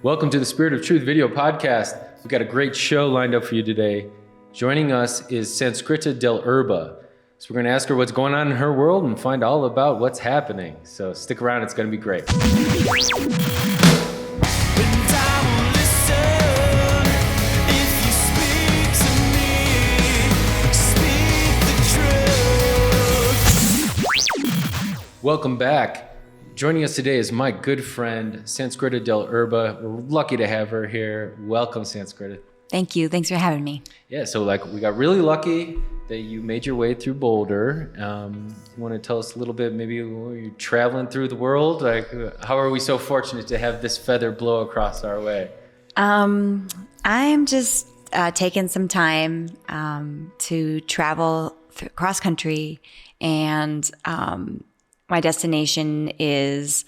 Welcome to the Spirit of Truth video podcast. We've got a great show lined up for you today. Joining us is Sanskrita DellErba. So we're going to ask her what's going on in her world and find all about what's happening. So stick around, it's going to be great. Welcome back. Joining us today is my good friend, Sanskrita DellErba. We're lucky to have her here. Welcome, Sanskrita. Thank you. Thanks for having me. Yeah, so we got really lucky that you made your way through Boulder. You want to tell us a little bit, maybe you're traveling through the world? How are we so fortunate to have this feather blow across our way? I'm just taking some time to travel cross country, and my destination is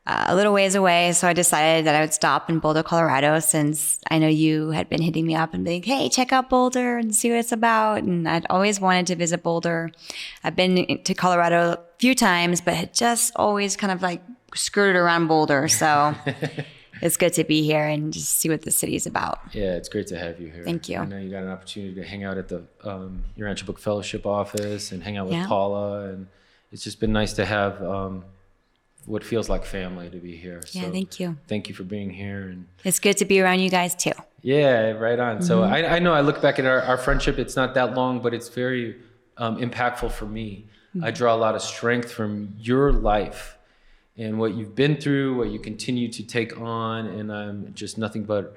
a little ways away, so I decided that I would stop in Boulder, Colorado, since I know you had been hitting me up and being, hey, check out Boulder and see what it's about. And I'd always wanted to visit Boulder. I've been to Colorado a few times, but had just always kind of skirted around Boulder. So it's good to be here and just see what the city's about. Yeah, it's great to have you here. Thank you. I know you got an opportunity to hang out at the Urantia Book Fellowship office and hang out with Paula, and it's just been nice to have what feels like family to be here. Yeah, thank you. Thank you for being here. And it's good to be around you guys too. Yeah, right on. Mm-hmm. So I know I look back at our friendship, it's not that long, but it's very impactful for me. Mm-hmm. I draw a lot of strength from your life and what you've been through, what you continue to take on, and I'm just nothing but,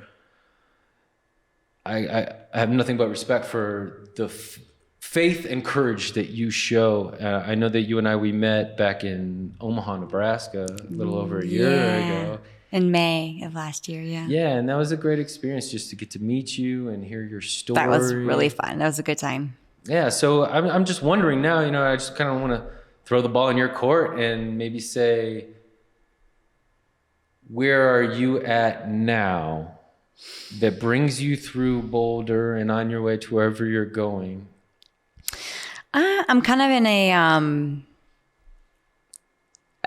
I have nothing but respect for the faith and courage that you show. I know that you and we met back in Omaha, Nebraska, a little over a year ago. In May of last year, yeah. Yeah, and that was a great experience just to get to meet you and hear your story. That was really fun. That was a good time. Yeah, so I'm just wondering now, I just kind of want to throw the ball in your court and maybe say, where are you at now that brings you through Boulder and on your way to wherever you're going? I'm kind of in a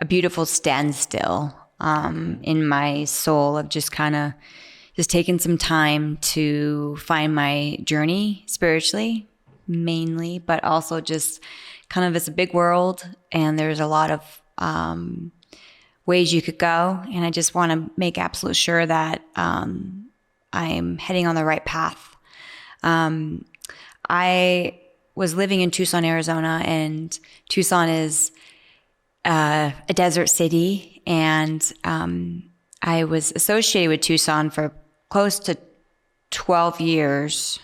beautiful standstill in my soul of just taking some time to find my journey spiritually, mainly, but also just kind of, it's a big world and there's a lot of ways you could go, and I just want to make absolute sure that I'm heading on the right path. I was living in Tucson, Arizona, and Tucson is a desert city, and I was associated with Tucson for close to 12 years,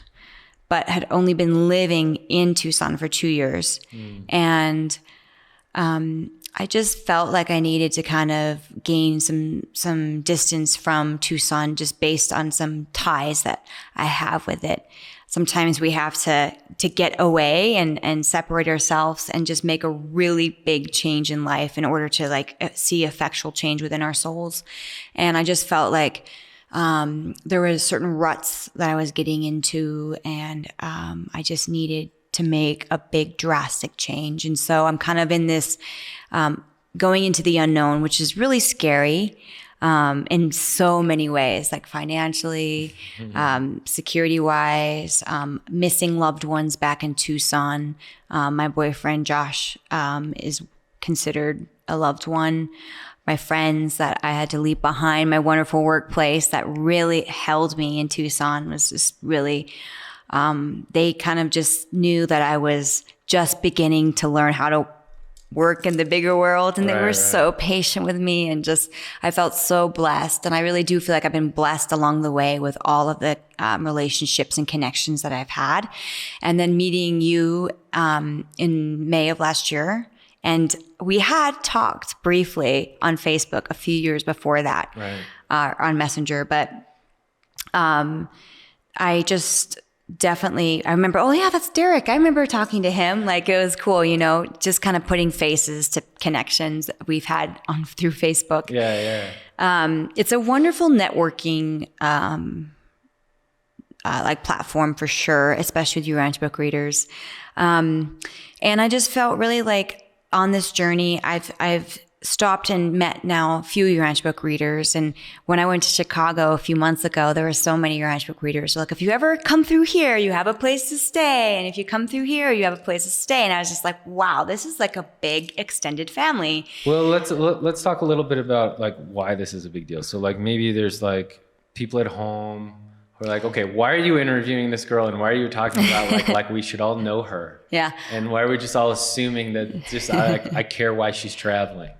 but had only been living in Tucson for 2 years. And I just felt like I needed to kind of gain some distance from Tucson just based on some ties that I have with it. Sometimes we have to get away and separate ourselves and just make a really big change in life in order to see effectual change within our souls. And I just felt like there were certain ruts that I was getting into, and I just needed to make a big drastic change. And so I'm kind of in this going into the unknown, which is really scary. In so many ways, like financially, security-wise, missing loved ones back in Tucson. My boyfriend, Josh, is considered a loved one. My friends that I had to leave behind, my wonderful workplace that really held me in Tucson was just really, they kind of just knew that I was just beginning to learn how to work in the bigger world, and they were so patient with me, and just I felt so blessed. And I really do feel like I've been blessed along the way with all of the relationships and connections that I've had. And then meeting you in May of last year, and we had talked briefly on Facebook a few years before that, on Messenger, but I just definitely, I remember, oh yeah, that's Derek. I remember talking to him. It was cool, just kind of putting faces to connections that we've had through Facebook. Yeah. It's a wonderful networking platform for sure, especially with Urantia Book readers. And I just felt really on this journey, I've stopped and met now a few Urantia Book readers. And when I went to Chicago a few months ago, there were so many Urantia Book readers. So like, if you ever come through here, you have a place to stay. And if you come through here, you have a place to stay. And I was just like, wow, this is like a big extended family. Well, let's talk a little bit about like why this is a big deal. So like maybe there's like people at home who are like, okay, why are you interviewing this girl and why are you talking about like we should all know her? Yeah. And why are we just all assuming that just I care why she's traveling?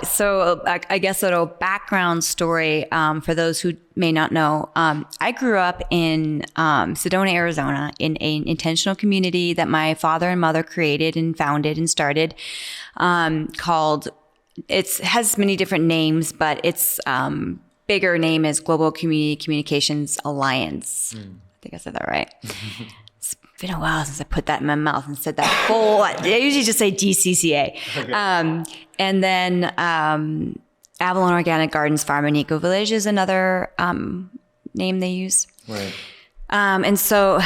So I guess a little background story for those who may not know. I grew up in Sedona, Arizona, in an intentional community that my father and mother created and founded and started, called. It has many different names, but its bigger name is Global Community Communications Alliance. I think I said that right. It's been a while since I put that in my mouth and said that full. I usually just say DCCA. Okay. And then Avalon Organic Gardens Farm and Eco Village is another name they use. Right. And so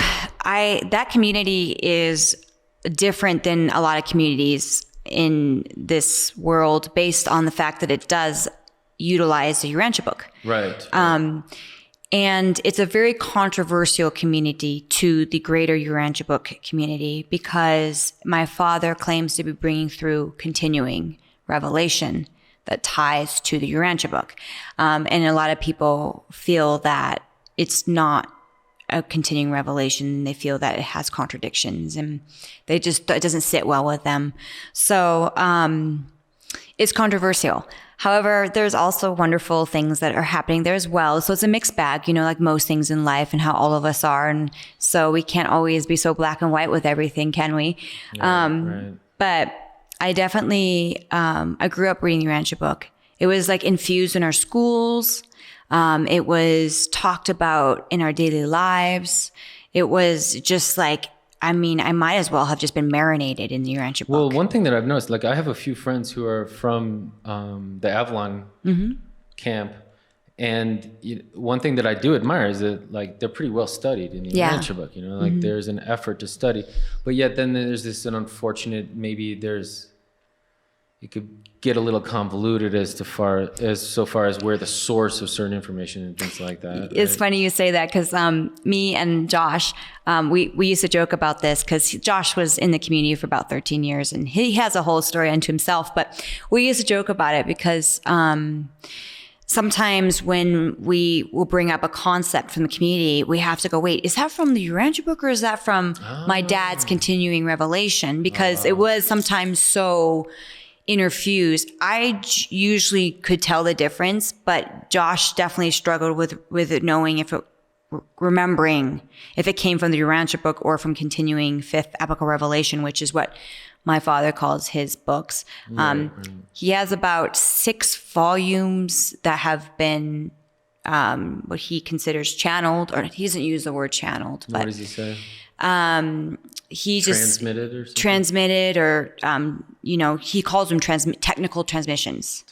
that community is different than a lot of communities in this world based on the fact that it does utilize the Urantia Book. Right. And it's a very controversial community to the greater Urantia Book community because my father claims to be bringing through continuing revelation that ties to the Urantia Book. And a lot of people feel that it's not a continuing revelation. They feel that it has contradictions and it doesn't sit well with them. So it's controversial. However, there's also wonderful things that are happening there as well. So it's a mixed bag, like most things in life and how all of us are. And so we can't always be so black and white with everything, can we? Right. But I definitely, I grew up reading the Urantia Book. It was like infused in our schools. It was talked about in our daily lives. It was just like, I might as well have just been marinated in the Urantia Book. Well, one thing that I've noticed, like I have a few friends who are from the Avalon camp. And one thing that I do admire is that like they're pretty well studied in the Urantia Book, like there's an effort to study. But yet then there's an unfortunate, maybe it could get a little convoluted so far as where the source of certain information and things like that. It's funny you say that because me and Josh, we used to joke about this because Josh was in the community for about 13 years and he has a whole story unto himself. But we used to joke about it because sometimes when we will bring up a concept from the community, we have to go, wait, is that from the Urantia Book or is that from my dad's continuing revelation? Because it was sometimes so interfused. I usually could tell the difference, but Josh definitely struggled with it, knowing remembering if it came from the Urantia Book or from continuing fifth epical revelation, which is what my father calls his books. He has about 6 volumes that have been what he considers channeled, or he doesn't use the word channeled. But, what does he say? He transmitted or something? Transmitted or, he calls them technical transmissions.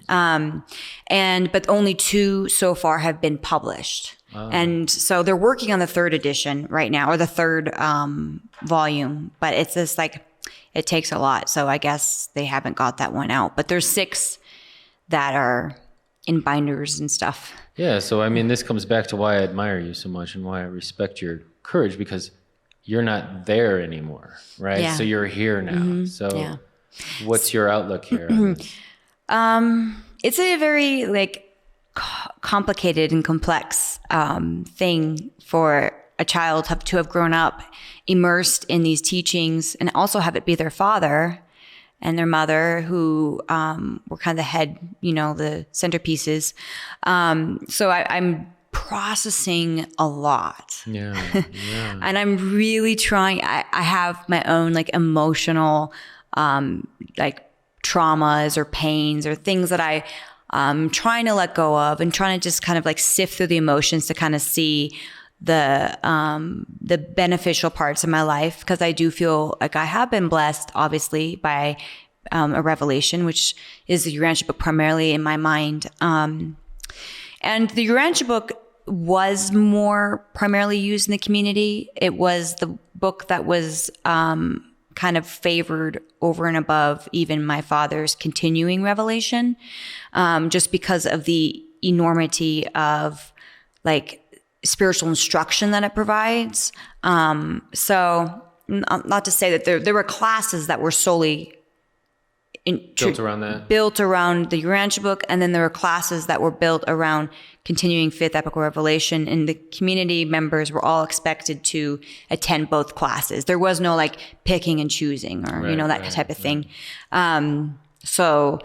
But only 2 so far have been published. And so they're working on the 3rd edition right now, or the 3rd volume, but it's just like, it takes a lot. So I guess they haven't got that one out, but there's 6 that are in binders and stuff. Yeah. So, this comes back to why I admire you so much and why I respect your courage, because you're not there anymore, right? Yeah. So you're here now. So what's your outlook here? It's a very complicated and complex thing for a child to have grown up immersed in these teachings and also have it be their father and their mother who were kind of the head, the centerpieces. So I'm processing a lot. Yeah. And I'm really trying. I have my own emotional traumas or pains or things that I'm trying to let go of and trying to just kind of sift through the emotions to kind of see the beneficial parts of my life, because I do feel like I have been blessed, obviously, by a revelation, which is the Urantia Book primarily in my mind. And the Urantia Book was more primarily used in the community. It was the book that was kind kind of favored over and above even my father's continuing revelation, just because of the enormity of like spiritual instruction that it provides. So not to say that there were classes that were solely built around that, built around the Urantia Book, and then there were classes that were built around continuing fifth epical revelation, and the community members were all expected to attend both classes. There was no like picking and choosing or that type of thing. So,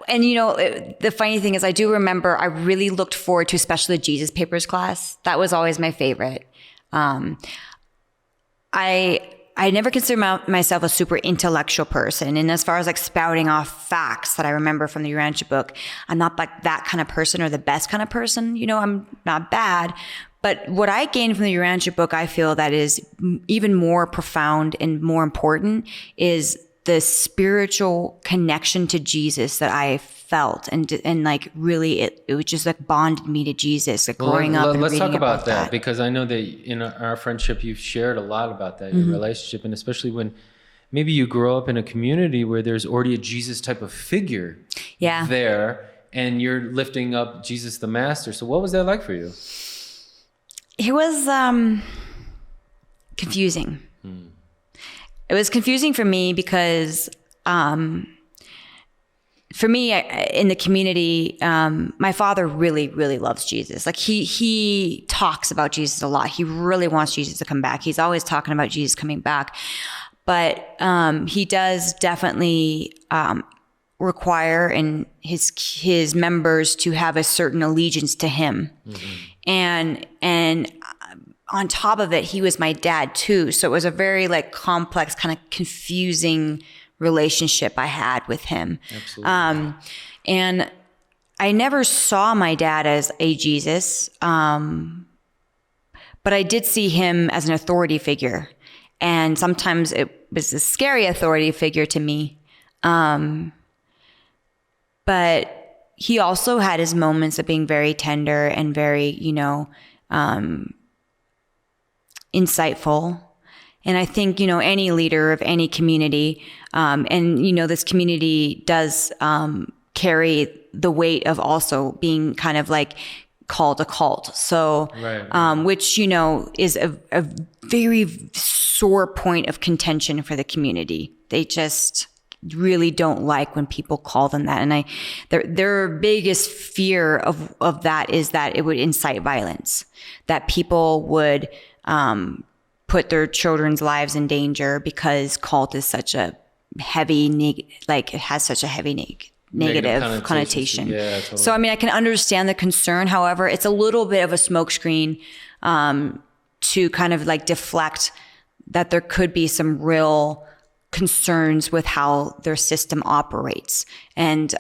and the funny thing is, I do remember I really looked forward to especially the Jesus Papers class. That was always my favorite. I never considered myself a super intellectual person. And as far as like spouting off facts that I remember from the Urantia Book, I'm not like that kind of person or the best kind of person. I'm not bad. But what I gained from the Urantia Book, I feel that is even more profound and more important is the spiritual connection to Jesus that I felt, and like really it just like bonded me to Jesus, like growing up. And let's reading talk about that, that because I know that in our friendship you've shared a lot about that, your relationship, and especially when maybe you grow up in a community where there's already a Jesus type of figure there, and you're lifting up Jesus the Master. So what was that like for you? It was confusing. It was confusing for me because, for me, in the community, my father really, really loves Jesus. Like he talks about Jesus a lot. He really wants Jesus to come back. He's always talking about Jesus coming back. But he does definitely require in his members to have a certain allegiance to him. And on top of it, he was my dad too. So it was a very like complex, kind of confusing relationship I had with him. Absolutely. And I never saw my dad as a Jesus, but I did see him as an authority figure. And sometimes it was a scary authority figure to me. But he also had his moments of being very tender and very, insightful. And I think, any leader of any community, and this community does carry the weight of also being kind of like called a cult. So, which, is a very sore point of contention for the community. They just really don't like when people call them that. And their biggest fear of that is that it would incite violence, that people would put their children's lives in danger because cult is such a heavy, it has such a heavy negative connotation. Yeah, totally. So, I can understand the concern. However, it's a little bit of a smokescreen to kind of like deflect that there could be some real concerns with how their system operates. And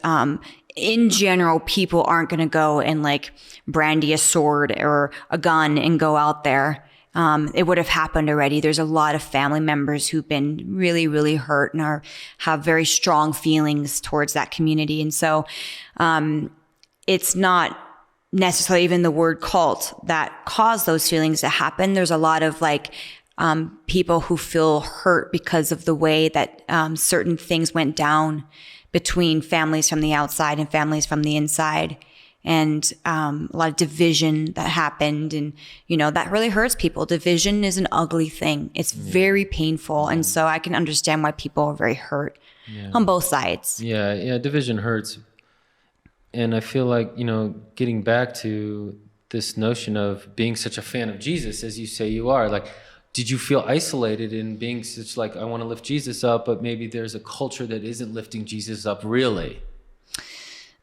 in general, people aren't going to go and like brandy a sword or a gun and go out there. It would have happened already. There's a lot of family members who've been really, really hurt and have very strong feelings towards that community. And so, it's not necessarily even the word cult that caused those feelings to happen. There's a lot of like, people who feel hurt because of the way that, certain things went down between families from the outside and families from the inside. And a lot of division that happened, and that really hurts people. Division is an ugly thing. It's very painful, and so I can understand why people are very hurt on both sides. Yeah, division hurts, and I feel like getting back to this notion of being such a fan of Jesus, as you say you are, like, did you feel isolated in being such like, I want to lift Jesus up, but maybe there's a culture that isn't lifting Jesus up really?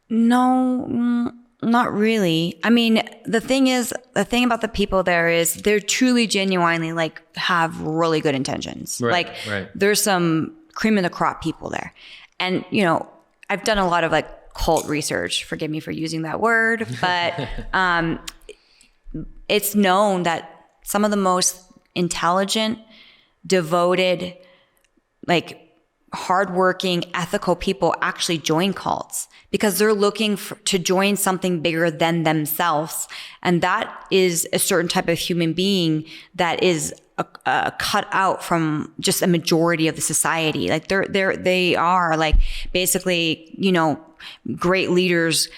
No. Not really. The thing about the people there is they're truly genuinely like have really good intentions. Right. There's some cream of the crop people there. And, I've done a lot of like cult research, forgive me for using that word, but, it's known that some of the most intelligent, devoted, like hardworking, ethical people actually join cults because they're looking to join something bigger than themselves. And that is a certain type of human being that is cut out from just a majority of the society. Like they are like basically, great leaders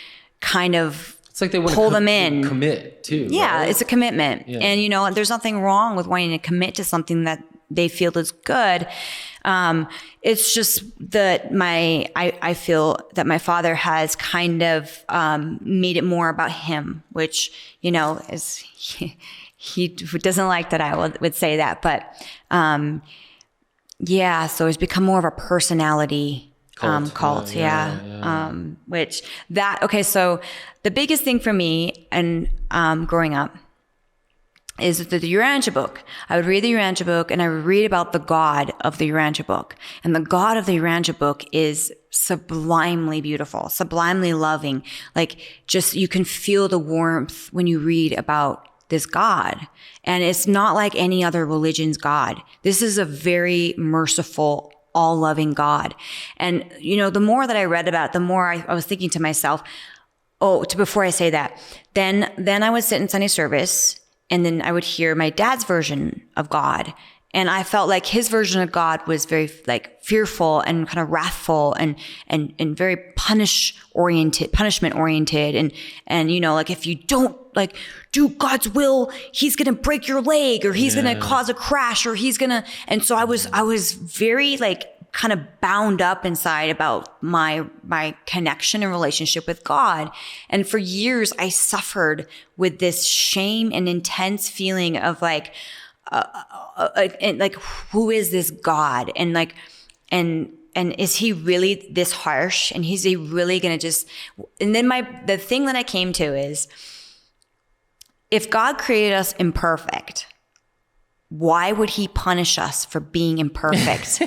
kind of it's like they want pull them in, commit too. Yeah, right? it's a commitment. Yeah. And there's nothing wrong with wanting to commit to something that they feel is good. It's just that I feel that my father has kind of made it more about him, which, is he doesn't like that I would say that. But so it's become more of a personality cult. Yeah. So the biggest thing for me and growing up is the Urantia Book. I would read the Urantia Book and I would read about the God of the Urantia Book. And the God of the Urantia Book is sublimely beautiful, sublimely loving. Like just, you can feel the warmth when you read about this God. And it's not like any other religion's God. This is a very merciful, all-loving God. And, the more that I read about it, the more I was thinking to myself, before I say that, then I would sit in Sunday service and then I would hear my dad's version of God. And I felt like his version of God was very fearful and kind of wrathful and very punishment oriented. And if you don't do God's will, he's going to break your leg or he's going to cause a crash or he's going to. And so I was very kind of bound up inside about my connection and relationship with God. And for years I suffered with this shame and intense feeling of who is this God? And is he really this harsh? And is he really going to just, and then the thing that I came to is, if God created us imperfect, why would he punish us for being imperfect?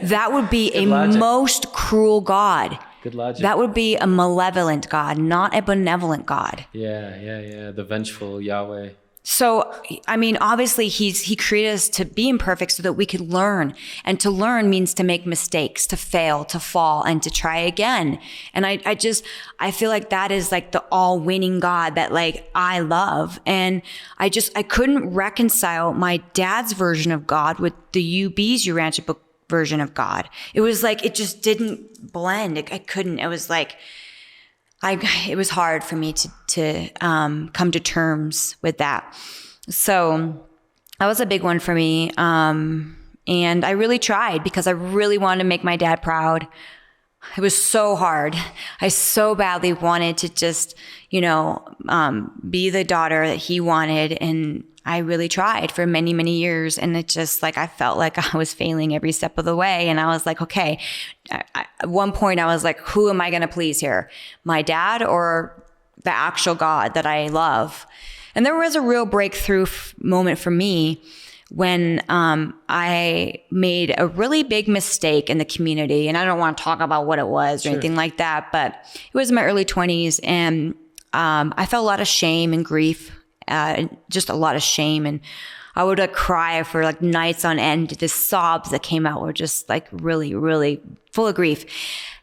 That would be most cruel God. Good logic. That would be a malevolent God, not a benevolent God. Yeah. The vengeful Yahweh. So, obviously he created us to be imperfect so that we could learn. And to learn means to make mistakes, to fail, to fall, and to try again. And I feel like that is the all-winning God that I love. And I couldn't reconcile my dad's version of God with the UB's Urantia Book version of God. It was it just didn't blend. I couldn't. It was it was hard for me to come to terms with that. So that was a big one for me. And I really tried because I really wanted to make my dad proud. It was so hard. I so badly wanted to just, be the daughter that he wanted. And I really tried for many, many years. And it just I felt like I was failing every step of the way. And I was okay. At one point I was who am I going to please here? My dad or the actual God that I love? And there was a real breakthrough moment for me when I made a really big mistake in the community. And I don't want to talk about what it was or anything like that, but it was in my early 20s. And I felt a lot of shame and grief, just a lot of shame. And I would cry for nights on end. The sobs that came out were just really, really full of grief.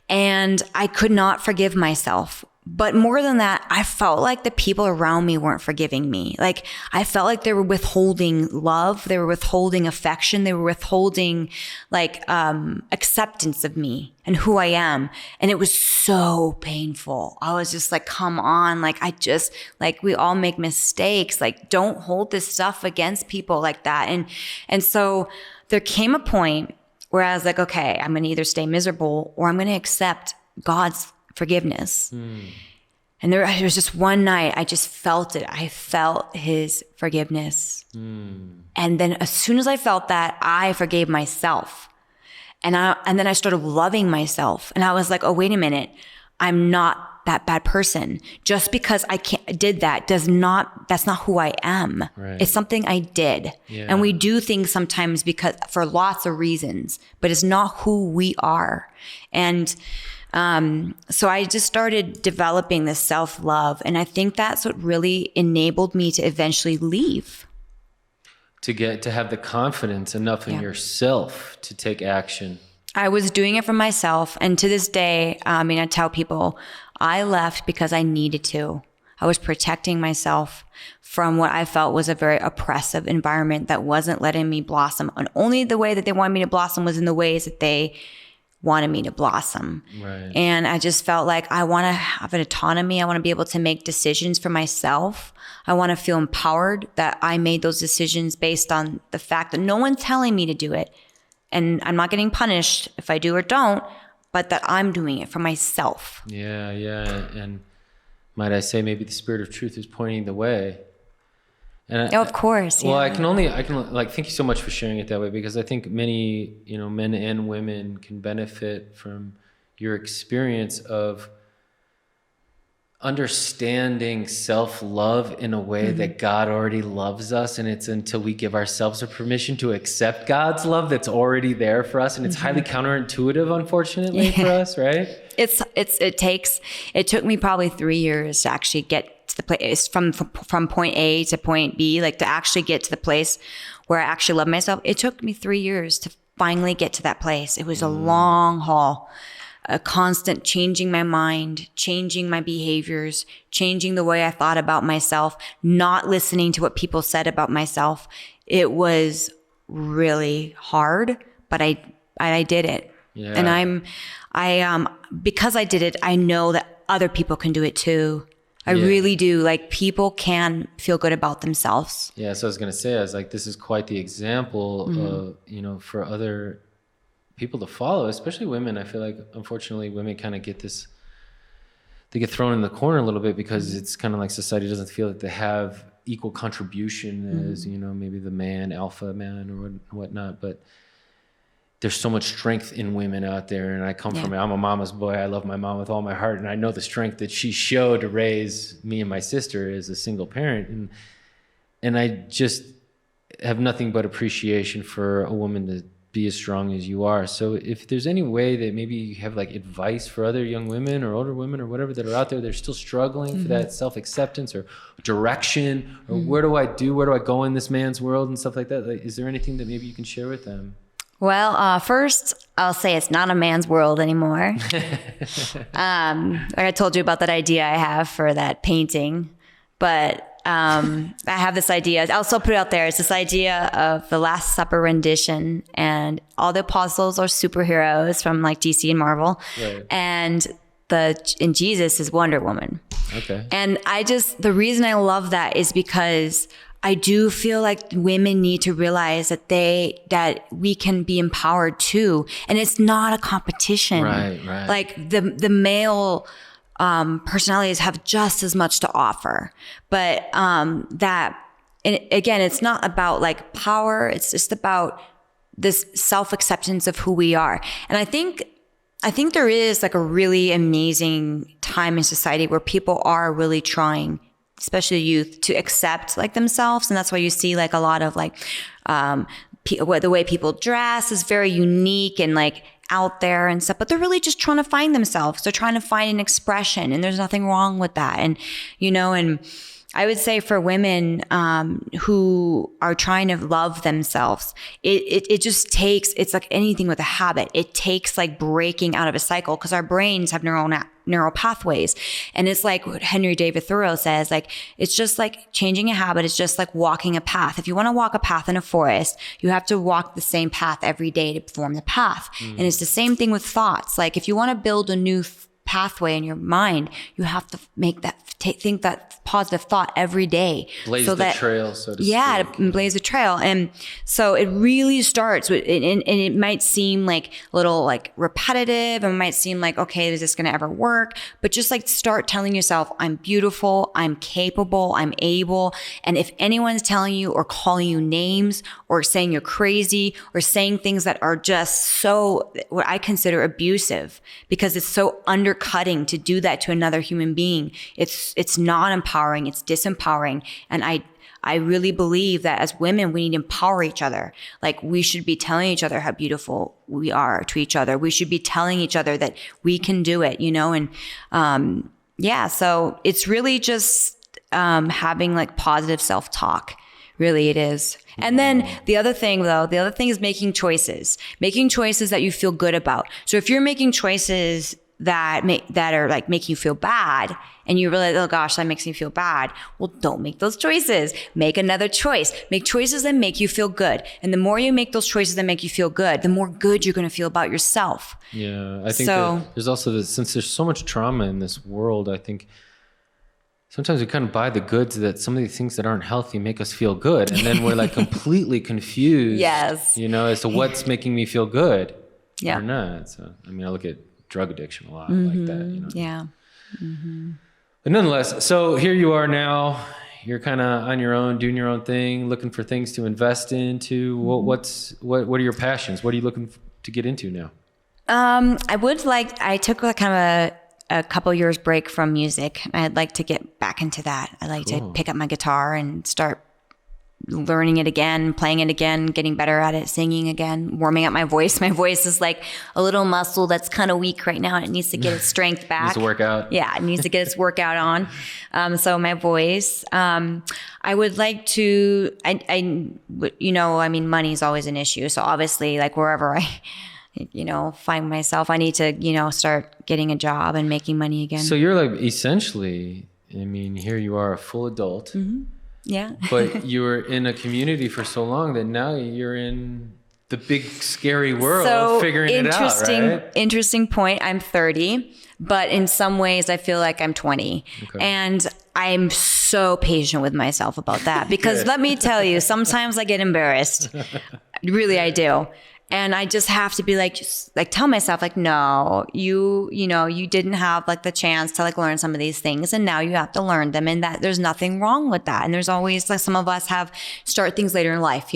And I could not forgive myself. But more than that, I felt like the people around me weren't forgiving me. I felt like they were withholding love. They were withholding affection. They were withholding acceptance of me and who I am. And it was so painful. I was just come on. We all make mistakes. Don't hold this stuff against people like that. And so there came a point where I was okay, I'm going to either stay miserable or I'm going to accept God's forgiveness. And there was just one night I just felt it. I felt his forgiveness. And then as soon as I felt that, I forgave myself. And then I started loving myself. And I was oh, wait a minute. I'm not that bad person. Just because I did that that's not who I am. Right. It's something I did. Yeah. And we do things sometimes for lots of reasons, but it's not who we are. And so I just started developing this self-love. And I think that's what really enabled me to eventually leave. To have the confidence enough in yourself to take action. I was doing it for myself. And to this day, I tell people I left because I needed to. I was protecting myself from what I felt was a very oppressive environment that wasn't letting me blossom. And only the way that they wanted me to blossom was in the ways that they wanted me to blossom. Right. And I just felt like I want to have an autonomy. I want to be able to make decisions for myself. I want to feel empowered that I made those decisions based on the fact that no one's telling me to do it. And I'm not getting punished if I do or don't, but that I'm doing it for myself. Yeah. And might I say, maybe the Spirit of truth is pointing the way. And of course. Well, yeah. I can thank you so much for sharing it that way, because I think many, men and women can benefit from your experience of understanding self-love in a way that God already loves us. And it's until we give ourselves a permission to accept God's love that's already there for us. And it's highly counterintuitive, unfortunately, for us, right? It took me probably 3 years to actually get to the place from point A to point B, like to actually get to the place where I actually love myself. It took me 3 years to finally get to that place. It was a long haul, a constant changing my mind, changing my behaviors, changing the way I thought about myself, not listening to what people said about myself. It was really hard, but I did it. Yeah. And because I did it, I know that other people can do it too. I really do. Like, people can feel good about themselves. Yeah. So I was going to say, I was like, this is quite the example of, for other people to follow, especially women. I feel like, unfortunately, women kind of they get thrown in the corner a little bit, because it's kind of like society doesn't feel that they have equal contribution as, maybe the alpha man or whatnot. But there's so much strength in women out there. And I come from, I'm a mama's boy. I love my mom with all my heart. And I know the strength that she showed to raise me and my sister as a single parent. And I just have nothing but appreciation for a woman to be as strong as you are. So if there's any way that maybe you have like advice for other young women or older women or whatever that are out there, they're still struggling for that self-acceptance or direction, or where do I go in this man's world and stuff like that? Like, is there anything that maybe you can share with them? Well, first, I'll say it's not a man's world anymore. Like I told you about that idea I have for that painting. But I have this idea. I'll still put it out there. It's this idea of the Last Supper rendition. And all the apostles are superheroes from like DC and Marvel. Right. And Jesus is Wonder Woman. Okay. And the reason I love that is because I do feel like women need to realize that we can be empowered too. And it's not a competition. Right. Like the male personalities have just as much to offer. But and again, it's not about like power. It's just about this self-acceptance of who we are. And I think there is like a really amazing time in society where people are really trying, especially youth, to accept like themselves. And that's why you see like a lot of like the way people dress is very unique and like out there and stuff, but they're really just trying to find themselves. They're trying to find an expression, and there's nothing wrong with that. And and I would say for women who are trying to love themselves, it just takes, it's like anything with a habit. It takes like breaking out of a cycle, because our brains have neural pathways. And it's like what Henry David Thoreau says, like, it's just like changing a habit. It's just like walking a path. If you want to walk a path in a forest, you have to walk the same path every day to form the path. And it's the same thing with thoughts. Like, if you want to build a new pathway in your mind, you have to make that think that positive thought every day. Blaze the trail, so to speak. Yeah, blaze the trail. And so it really starts with, and it might seem like a little like repetitive, and it might seem like, okay, is this going to ever work? But just like start telling yourself, I'm beautiful, I'm capable, I'm able. And if anyone's telling you or calling you names or saying you're crazy or saying things that are just so, what I consider abusive, because it's so undercutting to do that to another human being, it's not empowering, it's disempowering. And I really believe that as women, we need to empower each other. Like, we should be telling each other how beautiful we are to each other. We should be telling each other that we can do it, and so it's really just having like positive self-talk. Really, it is. And then the other thing is making choices that you feel good about. So if you're making choices that are like making you feel bad, and you realize, oh gosh, that makes me feel bad. Well, don't make those choices. Make another choice. Make choices that make you feel good. And the more you make those choices that make you feel good, the more good you're going to feel about yourself. Yeah, I think that there's also this, since there's so much trauma in this world, I think sometimes we kind of buy the goods that some of these things that aren't healthy make us feel good. And then we're like completely confused, yes, as to what's making me feel good yeah. or not. So, I mean, I look at drug addiction a lot like that, Yeah. But nonetheless, so here you are now, you're kind of on your own, doing your own thing, looking for things to invest into. What are your passions? What are you looking to get into now? I took like kind of a couple years break from music. I'd like to get back into that. I'd like to pick up my guitar and start learning it again, playing it again, getting better at it, singing again, warming up my voice. My voice is like a little muscle that's kind of weak right now, and it needs to get its strength back. Needs to work out. Yeah, it needs to get its workout on. So my voice, I would like to, money is always an issue. So obviously, like wherever I find myself, I need to, start getting a job and making money again. So you're like essentially, here you are, a full adult. Mm-hmm. Yeah. But you were in a community for so long that now you're in the big scary world, figuring it out, right? Interesting point. I'm 30, but in some ways I feel like I'm 20. Okay. And I'm so patient with myself about that because let me tell you, sometimes I get embarrassed. Really, I do. And I just have to be tell myself no, you didn't have like the chance to like learn some of these things, and now you have to learn them, and that there's nothing wrong with that. And there's always like some of us have start things later in life,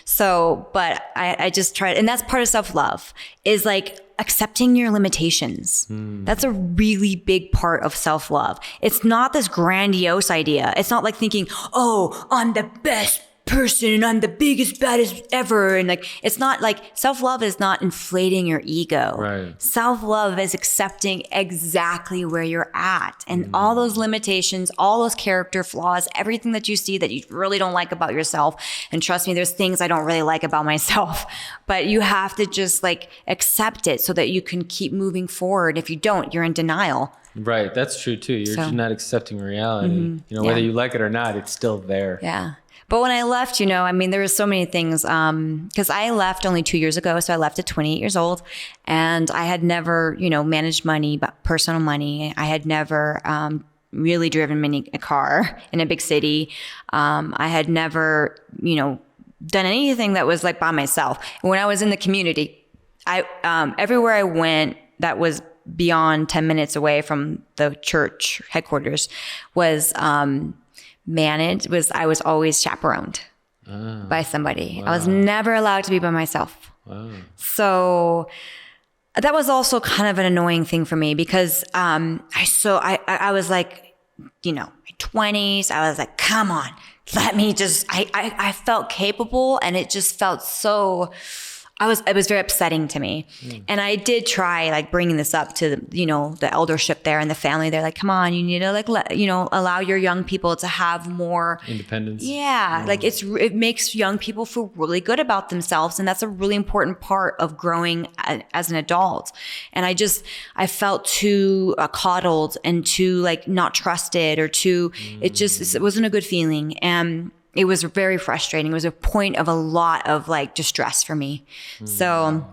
So, but I just try, and that's part of self-love is like accepting your limitations. That's a really big part of self-love. It's not this grandiose idea. It's not like thinking, oh, I'm the best person and I'm the biggest, baddest ever. And like, it's not like self-love is not inflating your ego. Right. Self-love is accepting exactly where you're at and all those limitations, all those character flaws, everything that you see that you really don't like about yourself. And trust me, there's things I don't really like about myself, but you have to just like accept it so that you can keep moving forward. If you don't, you're in denial. Right. That's true too. You're just not accepting reality. Whether you like it or not, it's still there. Yeah. But when I left, there were so many things, because I left only 2 years ago. So I left at 28 years old, and I had never, managed money, but personal money. I had never really driven a car in a big city. I had never, done anything that was like by myself. When I was in the community, everywhere I went that was beyond 10 minutes away from the church headquarters was I was always chaperoned by somebody. Wow. I was never allowed to be by myself. Wow. So that was also kind of an annoying thing for me because I was like, my 20s, I was like, come on, let me just, I felt capable, and it just felt so, it was very upsetting to me. And I did try like bringing this up to the eldership there and the family. They're like, come on, you need to allow your young people to have more independence. Yeah. Like it makes young people feel really good about themselves. And that's a really important part of growing as an adult. And I felt too coddled and too like not trusted or too, it wasn't a good feeling. And it was very frustrating. It was a point of a lot of like distress for me. So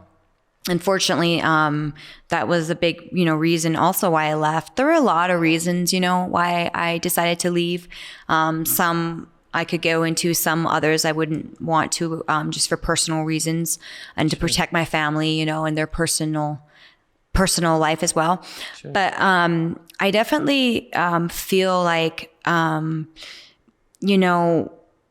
unfortunately, that was a big, reason also why I left. There were a lot of reasons, why I decided to leave. Some I could go into, some others I wouldn't want to, just for personal reasons and to protect my family, and their personal life as well. Sure. But I definitely feel like,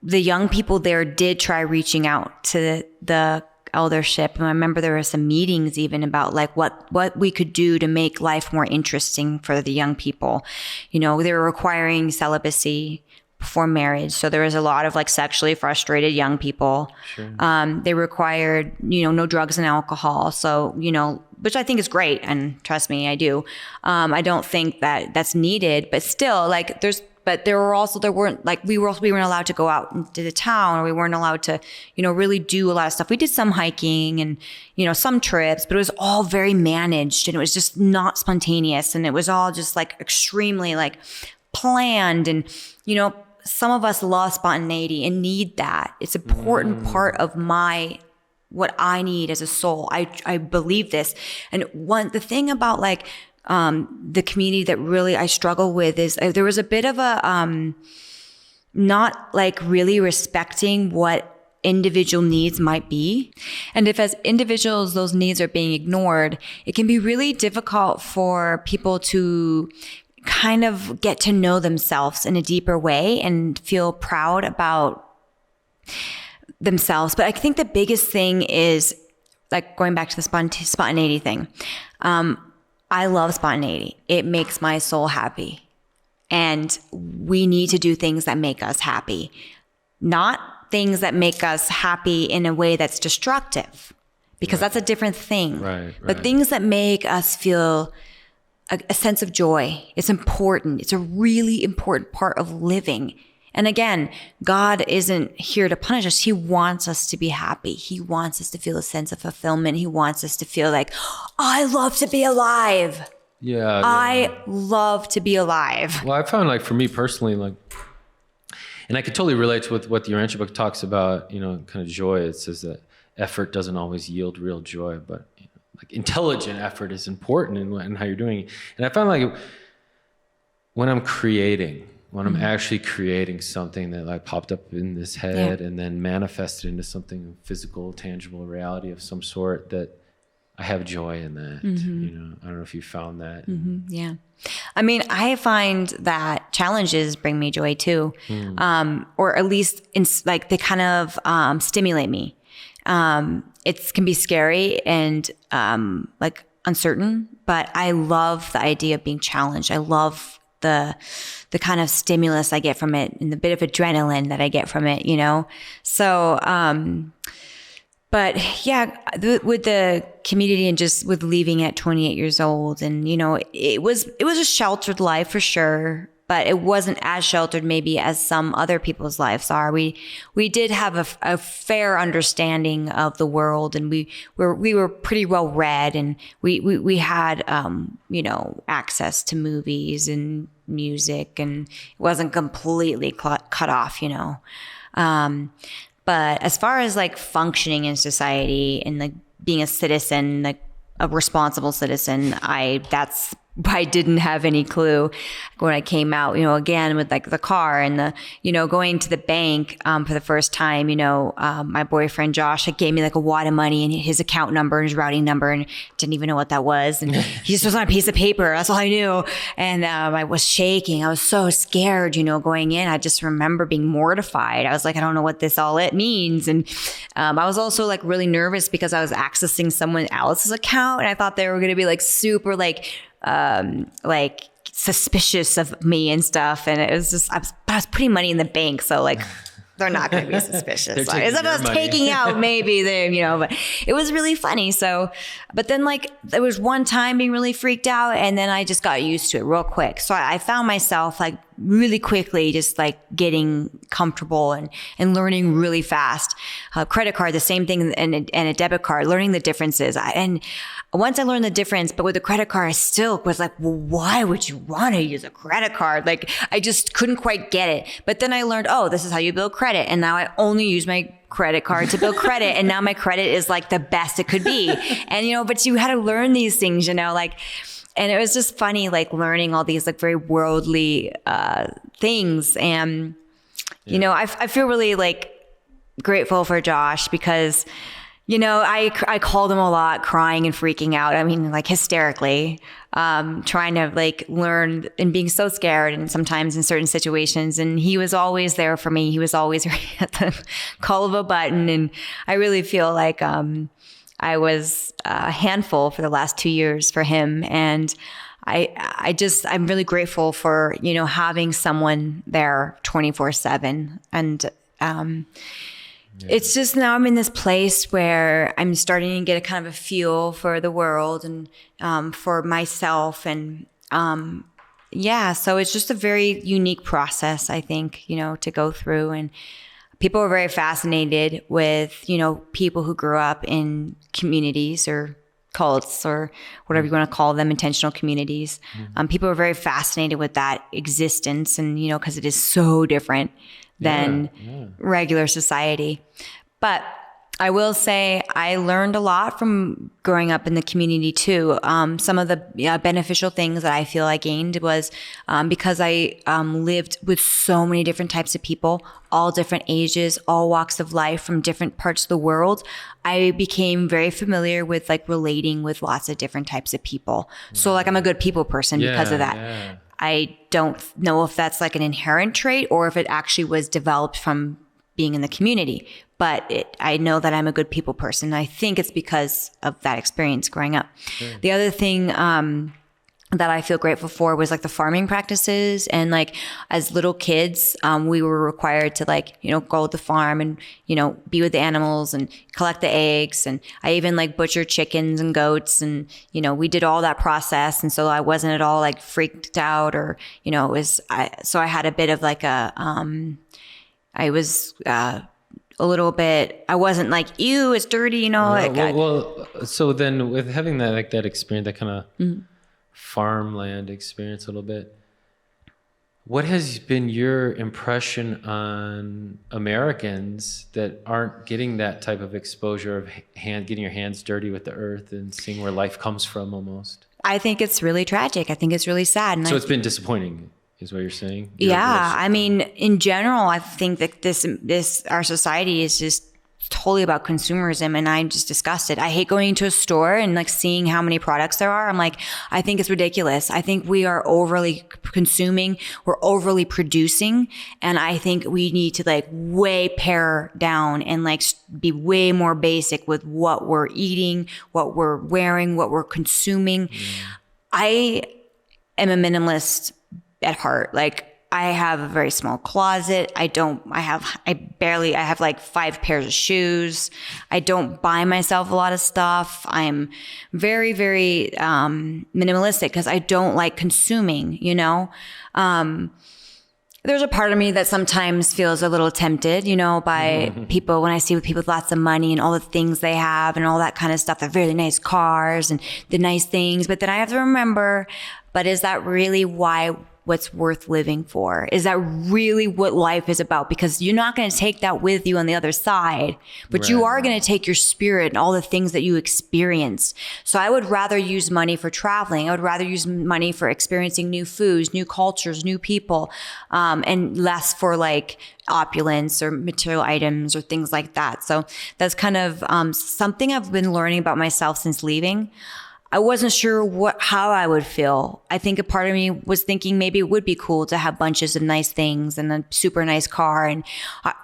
the young people there did try reaching out to the eldership. And I remember there were some meetings even about like what we could do to make life more interesting for the young people. They were requiring celibacy before marriage. So there was a lot of like sexually frustrated young people. Sure. They required, no drugs and alcohol. So, which I think is great. And trust me, I do. I don't think that that's needed, but still like there's but there weren't like, we weren't allowed to go out into the town, or we weren't allowed to, really do a lot of stuff. We did some hiking and, some trips, but it was all very managed, and it was just not spontaneous. And it was all just like extremely like planned. And, some of us love spontaneity and need that. It's an important part of what I need as a soul. I believe this. And the thing about like, the community that really I struggle with is there was a bit of a, not like really respecting what individual needs might be. And if as individuals, those needs are being ignored, it can be really difficult for people to kind of get to know themselves in a deeper way and feel proud about themselves. But I think the biggest thing is like going back to the spontaneity thing. I love spontaneity. It makes my soul happy. And we need to do things that make us happy, not things that make us happy in a way that's destructive, because that's a different thing. Right. But things that make us feel a sense of joy. It's important. It's a really important part of living. And again, God isn't here to punish us. He wants us to be happy. He wants us to feel a sense of fulfillment. He wants us to feel like, I love to be alive. Yeah. I love to be alive. Well, I found like for me personally, like, and I could totally relate to what the Urantia Book talks about, kind of joy. It says that effort doesn't always yield real joy, but like intelligent effort is important in how you're doing it. And I found like when I'm actually creating something that like popped up in this head and then manifested into something physical, tangible reality of some sort, that I have joy in that. I don't know if you found that. Yeah. I mean, I find that challenges bring me joy too. Or at least they kind of stimulate me. It can be scary and like uncertain, but I love the idea of being challenged. I love the kind of stimulus I get from it and the bit of adrenaline that I get from it, So, but yeah, with the community and just with leaving at 28 years old, and, it was a sheltered life for sure, but it wasn't as sheltered maybe as some other people's lives are. We did have a fair understanding of the world, and we were pretty well read, and we had, access to movies and music, and it wasn't completely cut off, But as far as like functioning in society and like being a citizen, like a responsible citizen, I didn't have any clue when I came out, again with like the car and the, going to the bank for the first time, my boyfriend Josh gave me like a wad of money and his account number and his routing number, and didn't even know what that was. And he just was on a piece of paper. That's all I knew. And I was shaking. I was so scared, going in. I just remember being mortified. I was like, I don't know what this all it means. And I was also like really nervous because I was accessing someone else's account, and I thought they were going to be like super like suspicious of me and stuff. And it was just, I was putting money in the bank. So like, they're not going to be suspicious. Like, if I was taking out, maybe they, but it was really funny. So, but then like there was one time being really freaked out, and then I just got used to it real quick. So I found myself like really quickly just like getting comfortable and learning really fast. Credit card, the same thing, and a debit card, learning the differences. And once I learned the difference, but with a credit card, I still was like, well, why would you want to use a credit card? Like, I just couldn't quite get it. But then I learned, oh, this is how you build credit. And now I only use my credit card to build credit. And now my credit is like the best it could be. And, but you had to learn these things, like, and it was just funny, like learning all these like very worldly things. And, I feel really like grateful for Josh because, I called him a lot, crying and freaking out. I mean, like hysterically, trying to like learn and being so scared, and sometimes in certain situations. And he was always there for me. He was always at the call of a button. And I really feel like I was a handful for the last 2 years for him. And I'm really grateful for, having someone there 24/7. And it's just now I'm in this place where I'm starting to get a kind of a feel for the world and for myself. And Yeah. So it's just a very unique process, I think, to go through. And people are very fascinated with, people who grew up in communities or cults or whatever you want to call them, intentional communities. People are very fascinated with that existence and, because it is so different than regular society. But I will say I learned a lot from growing up in the community too. Some of the beneficial things that I feel I gained was because I lived with so many different types of people, all different ages, all walks of life from different parts of the world. I became very familiar with like relating with lots of different types of people. So like I'm a good people person because of that. Yeah. I don't know if that's like an inherent trait or if it actually was developed from being in the community. But I know that I'm a good people person. I think it's because of that experience growing up. Sure. The other thing that I feel grateful for was like the farming practices. And like as little kids, we were required to like, go to the farm and, be with the animals and collect the eggs. And I even like butchered chickens and goats. And, we did all that process. And so I wasn't at all like freaked out or, so I had a bit of like I was a little bit, I wasn't like, ew, it's dirty, so then with having that, like that experience, that kind of farmland experience a little bit, what has been your impression on Americans that aren't getting that type of exposure of getting your hands dirty with the earth and seeing where life comes from almost? I think it's really tragic. I think it's really sad. And so it's been disappointing. Is what you're saying? I mean, in general, I think that our society is just totally about consumerism, and I'm just disgusted. I hate going into a store and like seeing how many products there are. I'm like, I think it's ridiculous. I think we are overly consuming, we're overly producing, and I think we need to like way pare down and like be way more basic with what we're eating, what we're wearing, what we're consuming. I am a minimalist at heart. Like I have a very small closet. I have like 5 pairs of shoes. I don't buy myself a lot of stuff. I'm very, very, minimalistic because I don't like consuming, there's a part of me that sometimes feels a little tempted, by people when I see people with lots of money and all the things they have and all that kind of stuff, the really nice cars and the nice things. But then I have to remember, but is that really what's worth living for? Is that really what life is about? Because you're not going to take that with you on the other side, but you are going to take your spirit and all the things that you experience. So I would rather use money for traveling. I would rather use money for experiencing new foods, new cultures, new people, and less for like opulence or material items or things like that. So that's kind of something I've been learning about myself since leaving. I wasn't sure how I would feel. I think a part of me was thinking maybe it would be cool to have bunches of nice things and a super nice car. And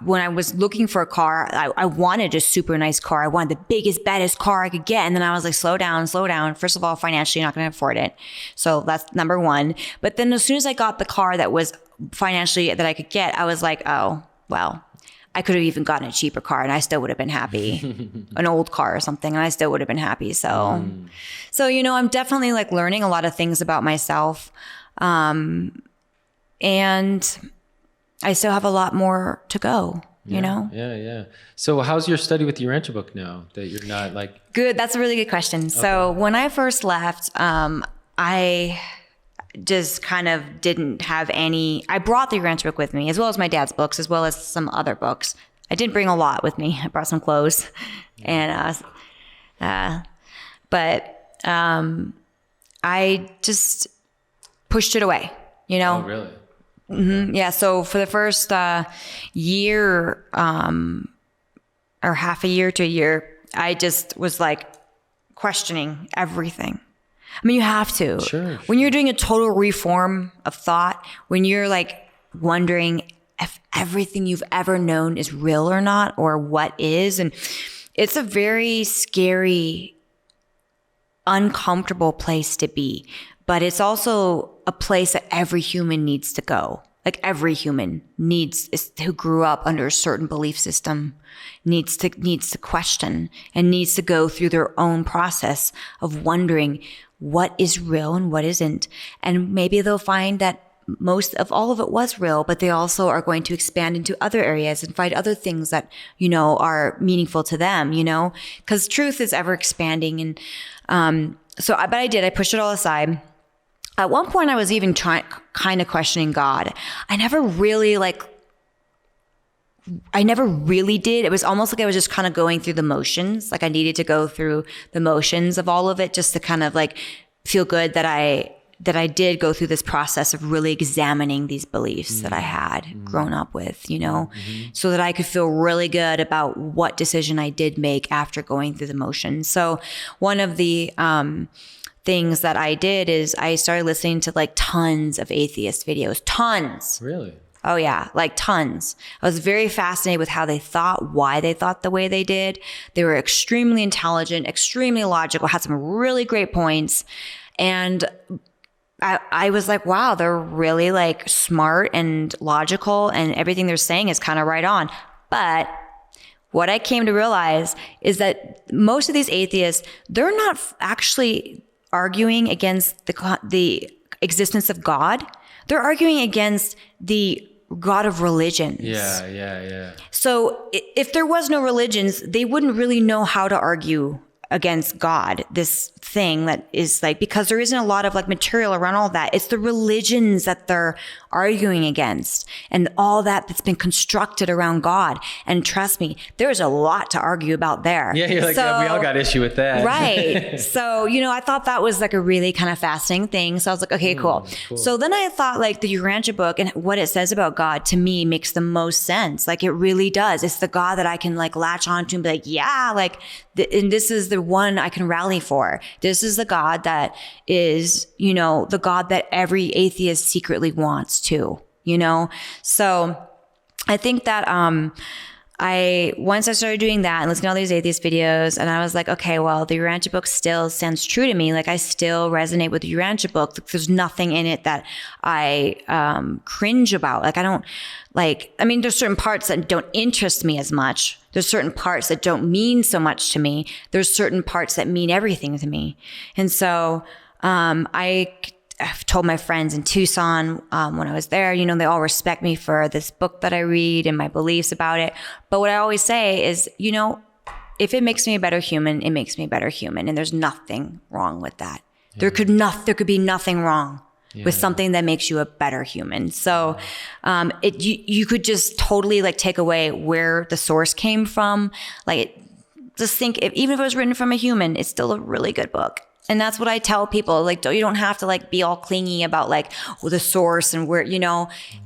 when I was looking for a car, I wanted a super nice car. I wanted the biggest, baddest car I could get. And then I was like, slow down. First of all, financially, you're not going to afford it. So that's number one. But then as soon as I got the car that was financially that I could get, I was like, oh, well, I could have even gotten a cheaper car and I still would have been happy. An old car or something, and I still would have been happy. So I'm definitely like learning a lot of things about myself. And I still have a lot more to go, you know? Yeah. So how's your study with the Urantia Book now that you're not like... Good. That's a really good question. Okay. So when I first left, I just kind of didn't have any. I brought the Urantia Book with me, as well as my dad's books, as well as some other books. I didn't bring a lot with me. I brought some clothes, and but I just pushed it away. Oh, really? Mm-hmm. Yeah. So for the first year, or half a year to a year, I just was like questioning everything. I mean, you have to. Sure. When you're doing a total reform of thought, when you're like wondering if everything you've ever known is real or not, or what is, and it's a very scary, uncomfortable place to be. But it's also a place that every human needs to go. like every human who grew up under a certain belief system needs to question and needs to go through their own process of wondering what is real and what isn't. And maybe they'll find that most of all of it was real, but they also are going to expand into other areas and find other things that, are meaningful to them, because truth is ever expanding. And but I pushed it all aside. At one point, I was even kind of questioning God. I never really did. It was almost like I was just kind of going through the motions. Like I needed to go through the motions of all of it just to kind of like feel good that I did go through this process of really examining these beliefs that I had grown up with, so that I could feel really good about what decision I did make after going through the motions. So one of the things that I did is I started listening to like tons of atheist videos. Tons. Really? Oh yeah, like tons. I was very fascinated with how they thought, why they thought the way they did. They were extremely intelligent, extremely logical, had some really great points. And I was like, wow, they're really like smart and logical and everything they're saying is kind of right on. But what I came to realize is that most of these atheists, they're not actually arguing against the existence of God. They're arguing against the God of religions. Yeah. So if there was no religions, they wouldn't really know how to argue against God, this thing that is like, because there isn't a lot of like material around all that. It's the religions that they're arguing against and all that's been constructed around God. And trust me, there's a lot to argue about there. Yeah, you're like, yeah, we all got issue with that. Right. So, I thought that was like a really kind of fascinating thing. So I was like, okay, cool. So then I thought like the Urantia book and what it says about God to me makes the most sense. Like it really does. It's the God that I can like latch onto and be like, yeah, like, and this is the one I can rally for. This is the God that is, the God that every atheist secretly wants to, So I think that once I started doing that and listening to all these atheist videos, and I was like, okay, well, the Urantia book still stands true to me. Like I still resonate with the Urantia book. There's nothing in it that I cringe about. Like I don't there's certain parts that don't interest me as much. There's certain parts that don't mean so much to me. There's certain parts that mean everything to me. And so I've told my friends in Tucson when I was there, they all respect me for this book that I read and my beliefs about it. But what I always say is, if it makes me a better human, it makes me a better human. And there's nothing wrong with that. Yeah. There could be nothing wrong with something that makes you a better human. So you could just totally like take away where the source came from. Like just think, even if it was written from a human, it's still a really good book. And that's what I tell people. Like, you don't have to like be all clingy about like the source and where,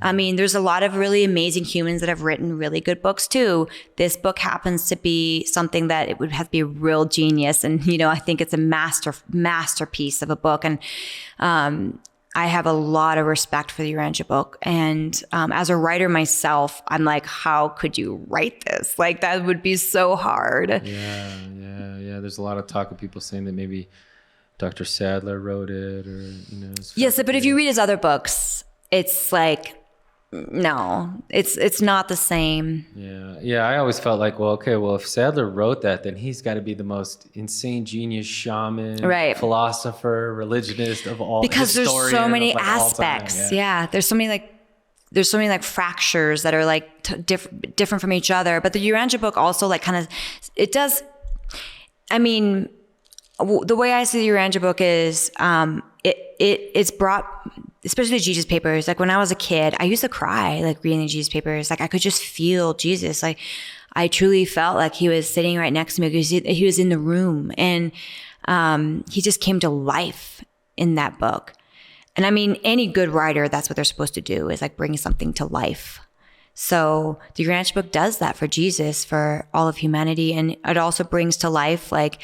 I mean, there's a lot of really amazing humans that have written really good books too. This book happens to be something that it would have to be a real genius. And, I think it's a masterpiece of a book. And, I have a lot of respect for the Urantia book. And as a writer myself, I'm like, how could you write this? Like, that would be so hard. Yeah. There's a lot of talk of people saying that maybe Dr. Sadler wrote it or, Yes, but if you read his other books, it's like, no, it's not the same. Yeah. I always felt like, if Sadler wrote that, then he's got to be the most insane genius shaman, right, philosopher, religionist of all. Because there's so many aspects. Yeah, there's so many like fractures that are like different from each other. But the Urantia book also like kind of it does. I mean, the way I see the Urantia book is it's brought, especially the Jesus papers. Like when I was a kid, I used to cry like reading the Jesus papers. Like I could just feel Jesus. Like I truly felt like he was sitting right next to me because he was in the room, and he just came to life in that book. And I mean, any good writer, that's what they're supposed to do, is like bring something to life. So the Urantia book does that for Jesus, for all of humanity. And it also brings to life like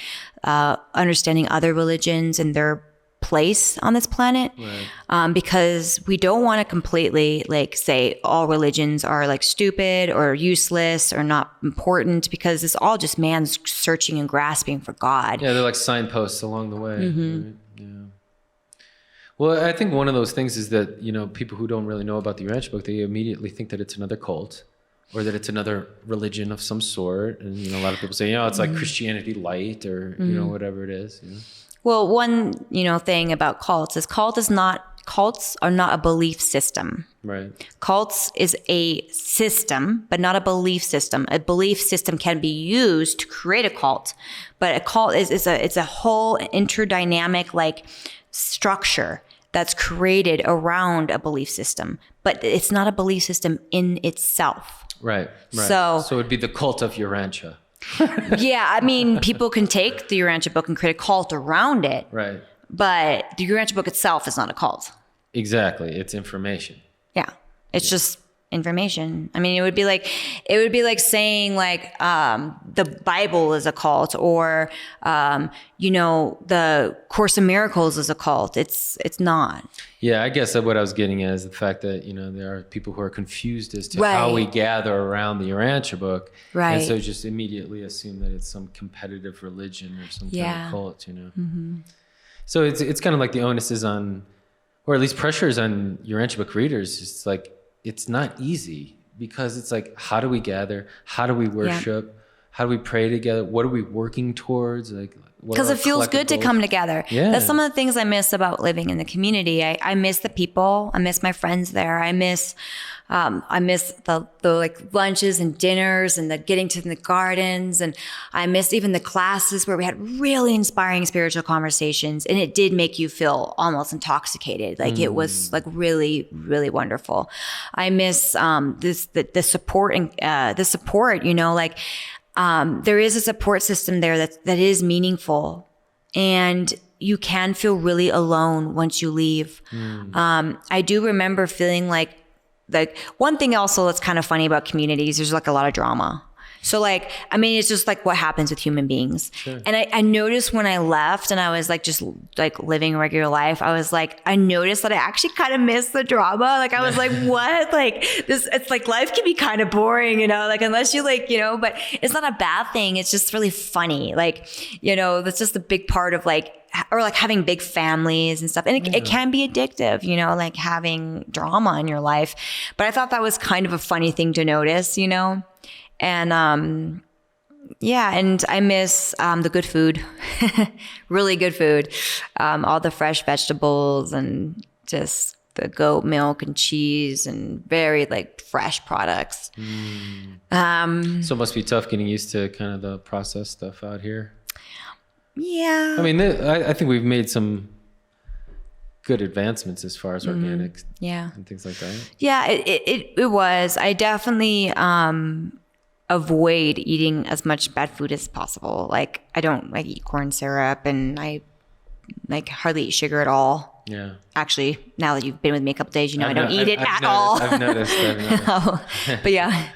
understanding other religions and their place on this planet. Right. Because we don't want to completely like say all religions are like stupid or useless or not important, because it's all just man's searching and grasping for God. Yeah, they're like signposts along the way. Mm-hmm. Right? Yeah. Well, I think one of those things is that, people who don't really know about the Urantia book, they immediately think that it's another cult or that it's another religion of some sort. And, a lot of people say, it's like Christianity light or, whatever it is. Well, one, thing about cults is cults are not a belief system. Right. Cults is a system, but not a belief system. A belief system can be used to create a cult, but a cult it's a whole interdynamic structure that's created around a belief system, but it's not a belief system in itself. Right. So it'd be the cult of Urantia. Yeah, I mean, people can take the Urantia book and create a cult around it. Right. But the Urantia book itself is not a cult. Exactly. It's information. Yeah. It's just information. I mean, it would be like saying the Bible is a cult or, the Course in Miracles is a cult. It's not. Yeah, I guess what I was getting at is the fact that, there are people who are confused as to how we gather around the Urantia book. Right. And so just immediately assume that it's some competitive religion or some kind of cult, Mm-hmm. So it's kind of like the onus is on, or at least pressure is on Urantia book readers. It's like, it's not easy because it's like, how do we gather? How do we worship? Yeah. How do we pray together? What are we working towards? Because it feels good to come together. Yeah. That's some of the things I miss about living in the community. I miss the people. I miss my friends there. I miss the lunches and dinners and the getting to the gardens. And I miss even the classes where we had really inspiring spiritual conversations. And it did make you feel almost intoxicated. It was really, really wonderful. I miss the support and the support, there is a support system there that is meaningful, and you can feel really alone once you leave. I do remember feeling like one thing also that's kind of funny about communities, there's a lot of drama. So it's just what happens with human beings. Sure. And I noticed when I left and I was just living a regular life, I noticed that I actually kind of missed the drama. I was like, what? This, it's life can be kind of boring, unless you but it's not a bad thing. It's just really funny. That's just a big part of or having big families and stuff. And it can be addictive, having drama in your life. But I thought that was kind of a funny thing to notice, And, and I miss, the good food, really good food. All the fresh vegetables and just the goat milk and cheese and very fresh products. So it must be tough getting used to kind of the processed stuff out here. Yeah. I mean, I think we've made some good advancements as far as organic and things like that. Yeah, it was. I definitely, avoid eating as much bad food as possible. I don't eat corn syrup, and I hardly eat sugar at all. Yeah. Actually, now that you've been with me a couple days, I don't eat it at all. I've noticed. But yeah.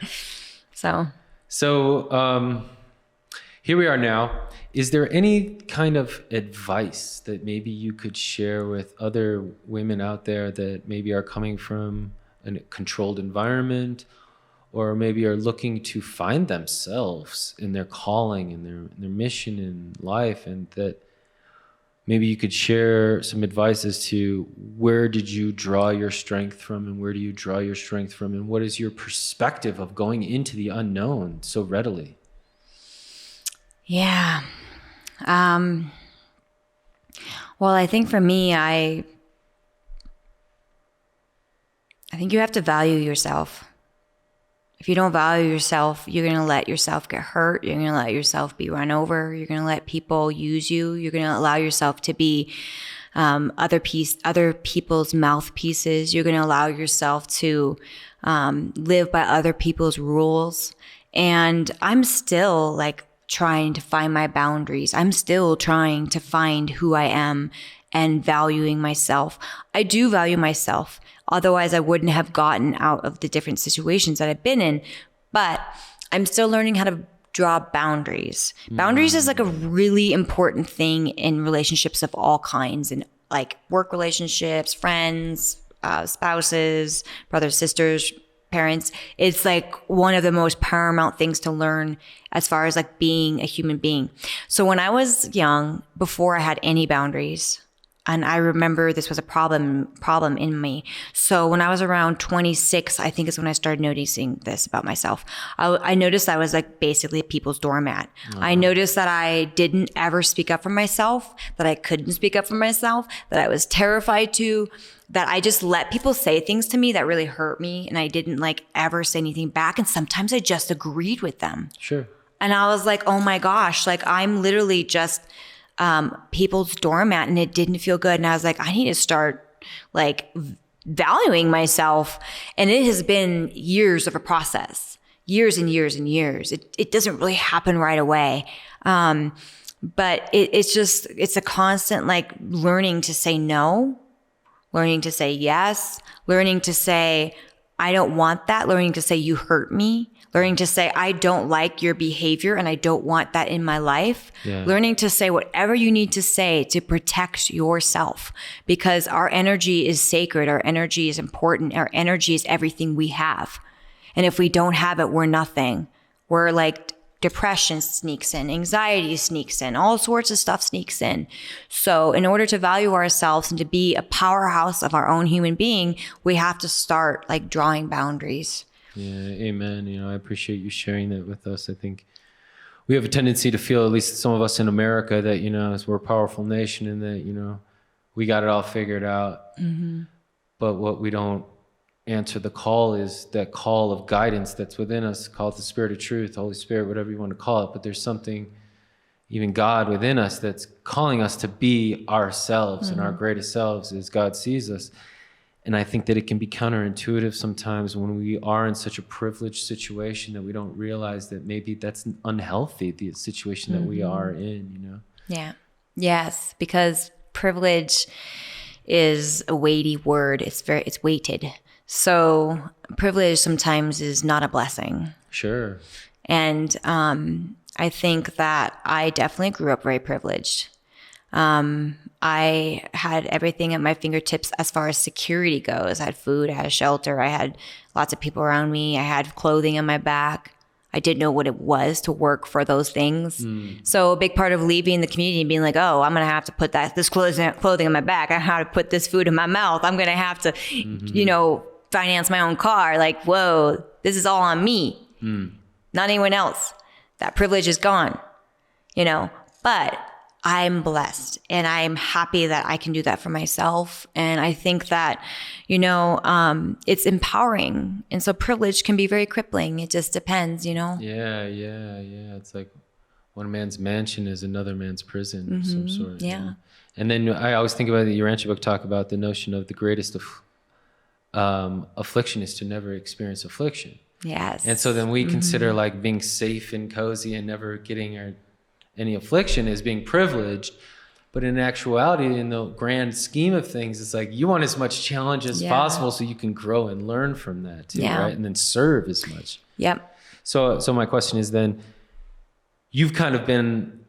So here we are now. Is there any kind of advice that maybe you could share with other women out there that maybe are coming from a controlled environment, or maybe are looking to find themselves in their calling and their mission in life, and that maybe you could share some advice as to where did you draw your strength from, and where do you draw your strength from, and what is your perspective of going into the unknown so readily? Yeah. Well, I think for me, I think you have to value yourself. If you don't value yourself, you're going to let yourself get hurt. You're going to let yourself be run over. You're going to let people use you. You're going to allow yourself to be other people's mouthpieces. You're going to allow yourself to live by other people's rules. And I'm still trying to find my boundaries. I'm still trying to find who I am and valuing myself. I do value myself. Otherwise, I wouldn't have gotten out of the different situations that I've been in. But I'm still learning how to draw boundaries. Boundaries is a really important thing in relationships of all kinds, in work relationships, friends, spouses, brothers, sisters, parents. It's one of the most paramount things to learn as far as being a human being. So when I was young, before I had any boundaries, And I remember this was a problem in me. So when I was around 26, I think is when I started noticing this about myself. I noticed I was like basically people's doormat. I noticed that I didn't ever speak up for myself, that I couldn't speak up for myself, that I was terrified to, that I just let people say things to me that really hurt me. And I didn't like ever say anything back. And sometimes I just agreed with them. Sure. And I was like, oh my gosh, like I'm literally just people's doormat, and it didn't feel good. And I was like, I need to start like valuing myself. And it has been years of a process, years and years and years. It doesn't really happen right away. But it's a constant like learning to say no, learning to say yes, learning to say, I don't want that, learning to say you hurt me, learning to say, I don't like your behavior and I don't want that in my life. Yeah. Learning to say whatever you need to say to protect yourself, because our energy is sacred. Our energy is important. Our energy is everything we have. And if we don't have it, we're nothing. We're like depression sneaks in, anxiety sneaks in, all sorts of stuff sneaks in. So in order to value ourselves and to be a powerhouse of our own human being, we have to start like drawing boundaries. Yeah, amen. You know, I appreciate you sharing that with us. I think we have a tendency to feel, at least some of us in America, that, you know, we're a powerful nation and that, you know, we got it all figured out. Mm-hmm. But what we don't answer the call is that call of guidance that's within us, called the Spirit of Truth, Holy Spirit, whatever you want to call it. But there's something, even God within us, that's calling us to be ourselves, and our greatest selves as God sees us. And I think that it can be counterintuitive sometimes when we are in such a privileged situation that we don't realize that maybe that's unhealthy, the situation that we are in, you know? Yeah. Yes, because privilege is a weighty word. It's weighted. So privilege sometimes is not a blessing. Sure. And I think that I definitely grew up very privileged. I had everything at my fingertips as far as security goes. I had food, I had shelter, I had lots of people around me, I had clothing on my back. I didn't know what it was to work for those things. So a big part of leaving the community and being like, oh, I'm going to have to put this clothing on my back. I have to put this food in my mouth. I'm going to have to, you know, finance my own car. Like, whoa, this is all on me, not anyone else. That privilege is gone, you know, but I'm blessed and I'm happy that I can do that for myself. And I think that, you know, it's empowering. And so privilege can be very crippling. It just depends, you know? Yeah. It's like one man's mansion is another man's prison of some sort. Yeah. You know? And then I always think about the Urantia Book talk about the notion of the greatest of affliction is to never experience affliction. Yes. And so then we consider like being safe and cozy and never getting any affliction as being privileged. But in actuality, in the grand scheme of things, it's like you want as much challenge as possible so you can grow and learn from that too, right? And then serve as much. Yep. So my question is then, you've kind of been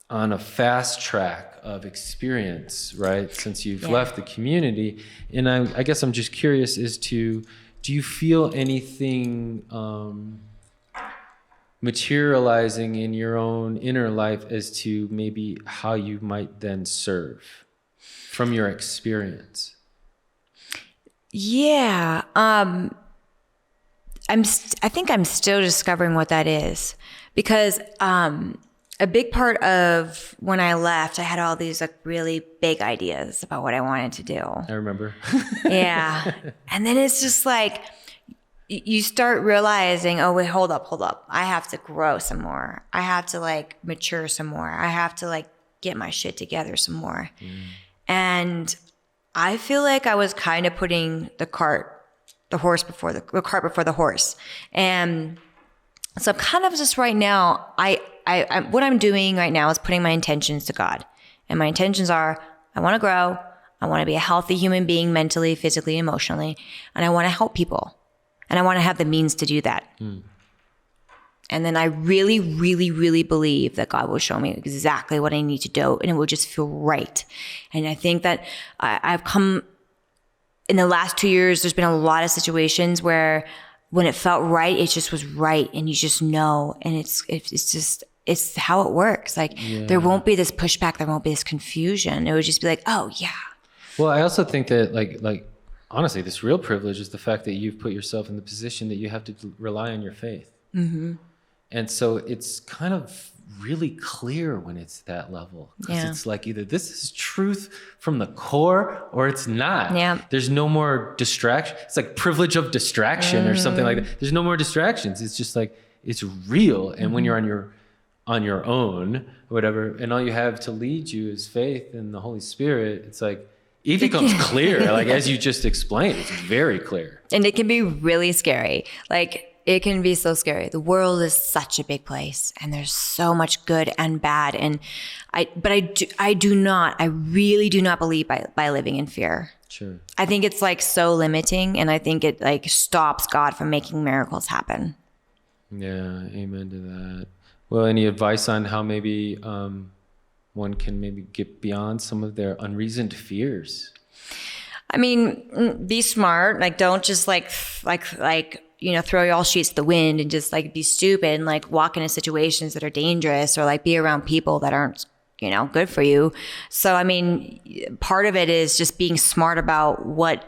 on a fast track of experience, right? Since you've left the community. And I guess I'm just curious as to, do you feel anything materializing in your own inner life as to maybe how you might then serve from your experience? Yeah. I think I'm still discovering what that is, because a big part of when I left, I had all these like really big ideas about what I wanted to do. I remember. Yeah. And then it's just like, you start realizing, oh, wait, hold up. I have to grow some more. I have to like mature some more. I have to like get my shit together some more. And I feel like I was kind of putting the cart before the horse. And so kind of just right now, I what I'm doing right now is putting my intentions to God. And my intentions are, I want to grow. I want to be a healthy human being, mentally, physically, emotionally. And I want to help people. And I want to have the means to do that. And then I really, really, really believe that God will show me exactly what I need to do, and it will just feel right. And I think that I've come, in the last 2 years, there's been a lot of situations where when it felt right, it just was right. And you just know. And it's it's how it works. Like there won't be this pushback. There won't be this confusion. It would just be like, oh yeah. Well, I also think that like honestly, this real privilege is the fact that you've put yourself in the position that you have to rely on your faith. Mm-hmm. And so it's kind of really clear when it's that level, because it's like either this is truth from the core or it's not. Yeah. There's no more distraction. It's like privilege of distraction or something like that. There's no more distractions. It's just like, it's real. And when you're on your own or whatever, and all you have to lead you is faith and the Holy Spirit, it's like, it becomes clear. Like, as you just explained, it's very clear. And it can be really scary. Like, it can be so scary. The world is such a big place, and there's so much good and bad. And I really do not believe by living in fear. Sure. I think it's like so limiting, and I think it like stops God from making miracles happen. Yeah, amen to that. Well, any advice on how maybe one can maybe get beyond some of their unreasoned fears? I mean, be smart. Like, don't just like throw all sheets to the wind and just like be stupid and like walk into situations that are dangerous, or like be around people that aren't, good for you. So, I mean, part of it is just being smart about what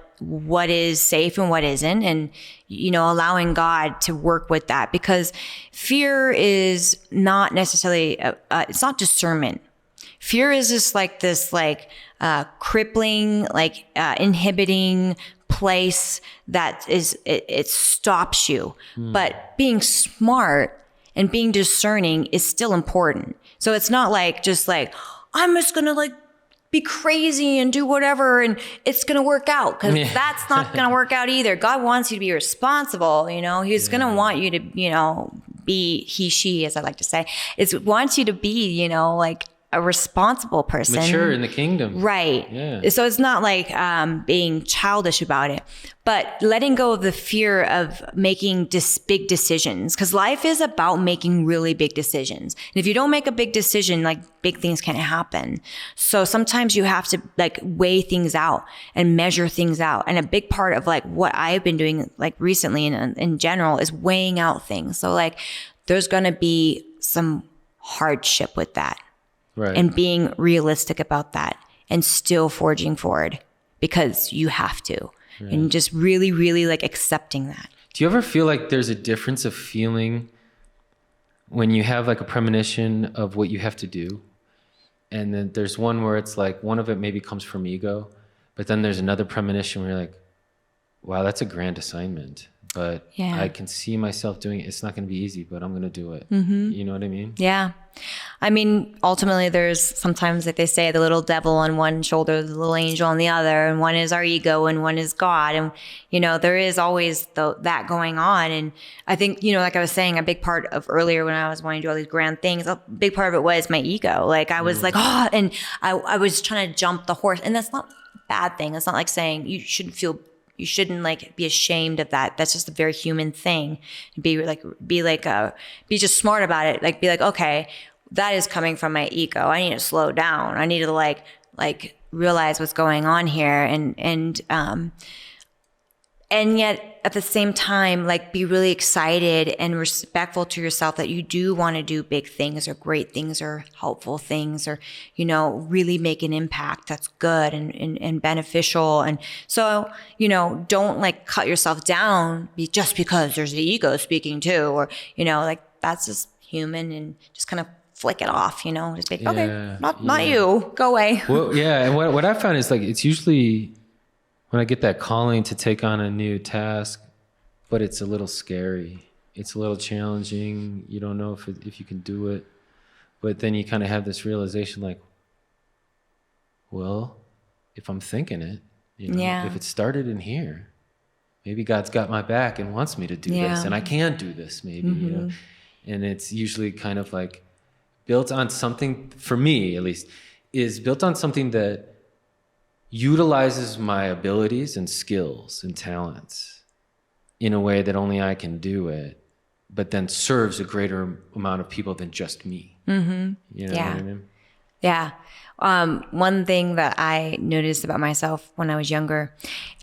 is safe and what isn't, and, allowing God to work with that, because fear is not necessarily, it's not discernment. Fear is just like this, crippling, inhibiting place that is, it stops you. But being smart and being discerning is still important. So it's not like, just like, I'm just going to be crazy and do whatever and it's going to work out, because that's not going to work out either. God wants you to be responsible. He's going to want you to, be he, she, as I like to say, wants you to be, a responsible person. Mature in the kingdom. Right. Yeah. So it's not like being childish about it, but letting go of the fear of making big decisions, because life is about making really big decisions. And if you don't make a big decision, big things can't happen. So sometimes you have to weigh things out and measure things out. And a big part of what I've been doing recently and in general is weighing out things. So there's going to be some hardship with that. Right. And being realistic about that and still forging forward because you have to. Right. And just really, really accepting that. Do you ever feel like there's a difference of feeling when you have a premonition of what you have to do? And then there's one where it's one of it maybe comes from ego, but then there's another premonition where you're like, wow, that's a grand assignment. But I can see myself doing it. It's not going to be easy, but I'm going to do it. Mm-hmm. You know what I mean? Yeah. I mean, ultimately, there's sometimes, they say, the little devil on one shoulder, the little angel on the other, and one is our ego and one is God. And, there is always that going on. And I think, like I was saying, a big part of earlier when I was wanting to do all these grand things, a big part of it was my ego. I was and I was trying to jump the horse. And that's not a bad thing. It's not saying you shouldn't be ashamed of that. That's just a very human thing. Be just smart about it. Be okay, that is coming from my ego. I need to slow down. I need to realize what's going on here. And yet at the same time, be really excited and respectful to yourself that you do want to do big things or great things or helpful things or, really make an impact that's good and beneficial. And so, don't cut yourself down just because there's the ego speaking too, or, that's just human, and just kind of flick it off, just be okay, not you, go away. Well, yeah. And what I found is it's usually when I get that calling to take on a new task, but it's a little scary. It's a little challenging. You don't know if you can do it. But then you kind of have this realization well, if I'm thinking it, if it started in here, maybe God's got my back and wants me to do this, and I can do this maybe, And it's usually kind of built on something, for me at least, is built on something that utilizes my abilities and skills and talents in a way that only I can do it, but then serves a greater amount of people than just me. Mm-hmm. You know what I mean? Yeah. One thing that I noticed about myself when I was younger,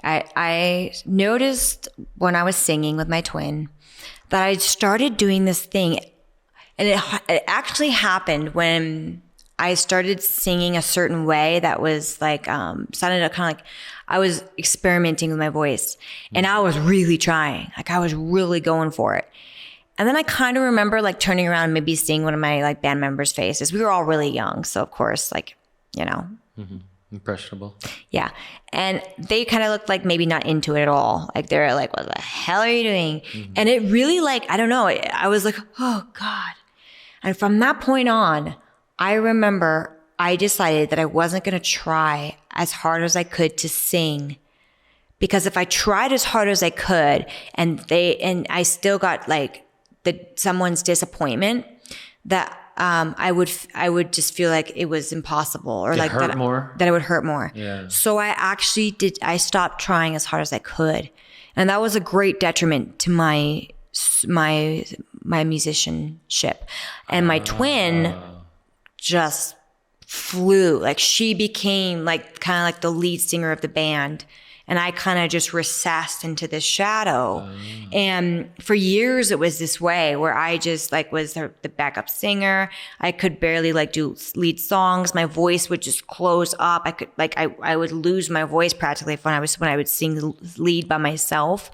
I noticed when I was singing with my twin that I started doing this thing. And it actually happened when I started singing a certain way that was like, sounded kind of like I was experimenting with my voice, and I was really trying. Like I was really going for it. And then I kind of remember like turning around and maybe seeing one of my like band members' faces. We were all really young. So of course, like, you know. Mm-hmm. Impressionable. Yeah. And they kind of looked like maybe not into it at all. Like they're like, what the hell are you doing? Mm-hmm. And it really like, I don't know. I was like, oh God. And from that point on, I remember I decided that I wasn't going to try as hard as I could to sing, because if I tried as hard as I could and I still got like someone's disappointment, that I would just feel like it was impossible, or like that it would hurt more. Yeah. So I stopped trying as hard as I could. And that was a great detriment to my musicianship. And my twin just flew. Like she became like kind of like the lead singer of the band. And I kind of just recessed into this shadow. And for years it was this way where I just like was the backup singer. I could barely like do lead songs. My voice would just close up. I would lose my voice practically when I would sing lead by myself.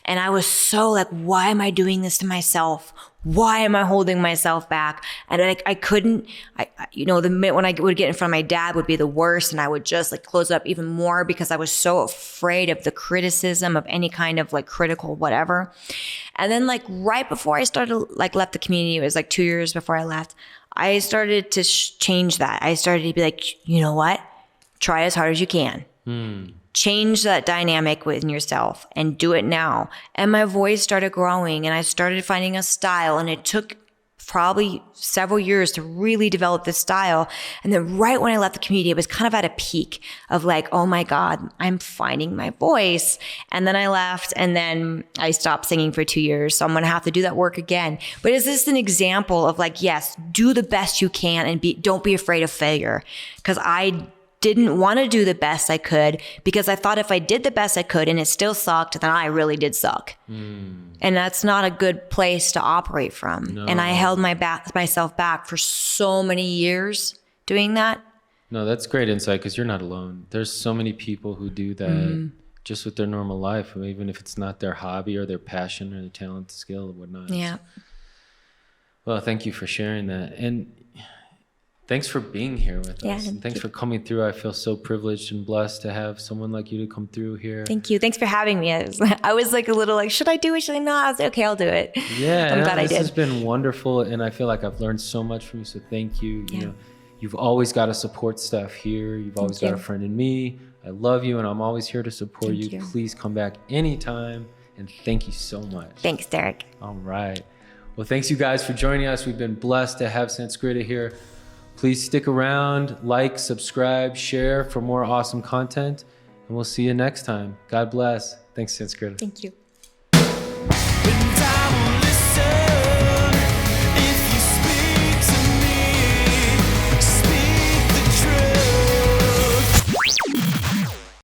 And I was so like, why am I doing this to myself? Why am I holding myself back? And I couldn't, the minute when I would get in front of my dad would be the worst. And I would just like close up even more because I was so afraid of the criticism of any kind of like critical whatever. And then like right before I started left the community, it was like 2 years before I left, I started to change that. I started to be like, you know what? Try as hard as you can. Change that dynamic within yourself and do it now. And my voice started growing and I started finding a style, and it took probably several years to really develop this style. And then right when I left the community, it was kind of at a peak of like, oh my God, I'm finding my voice. And then I left, and then I stopped singing for 2 years. So I'm going to have to do that work again. But is this an example of like, yes, do the best you can and don't be afraid of failure? Because I didn't want to do the best I could, because I thought if I did the best I could and it still sucked, then I really did suck. And that's not a good place to operate from. No. And I held myself back for so many years doing that. No, that's great insight, because you're not alone. There's so many people who do that just with their normal life, even if it's not their hobby or their passion or their talent, skill or whatnot. Yeah. Well, thank you for sharing that. And thanks for being here with us. And thanks for coming through. I feel so privileged and blessed to have someone like you to come through here. Thank you. Thanks for having me. I was like a little like, should I do it? Should I not? I was like, okay, I'll do it. Yeah. I'm glad I did. This has been wonderful. And I feel like I've learned so much from you. So thank you. Yeah. You know, you've always got a support staff here. You've always got a friend in me. I love you, and I'm always here to support you. Please come back anytime. And thank you so much. Thanks, Derek. All right. Well, thanks you guys for joining us. We've been blessed to have Sanskrita here. Please stick around, like, subscribe, share for more awesome content, and we'll see you next time. God bless. Thanks, Sanskrita. Thank you.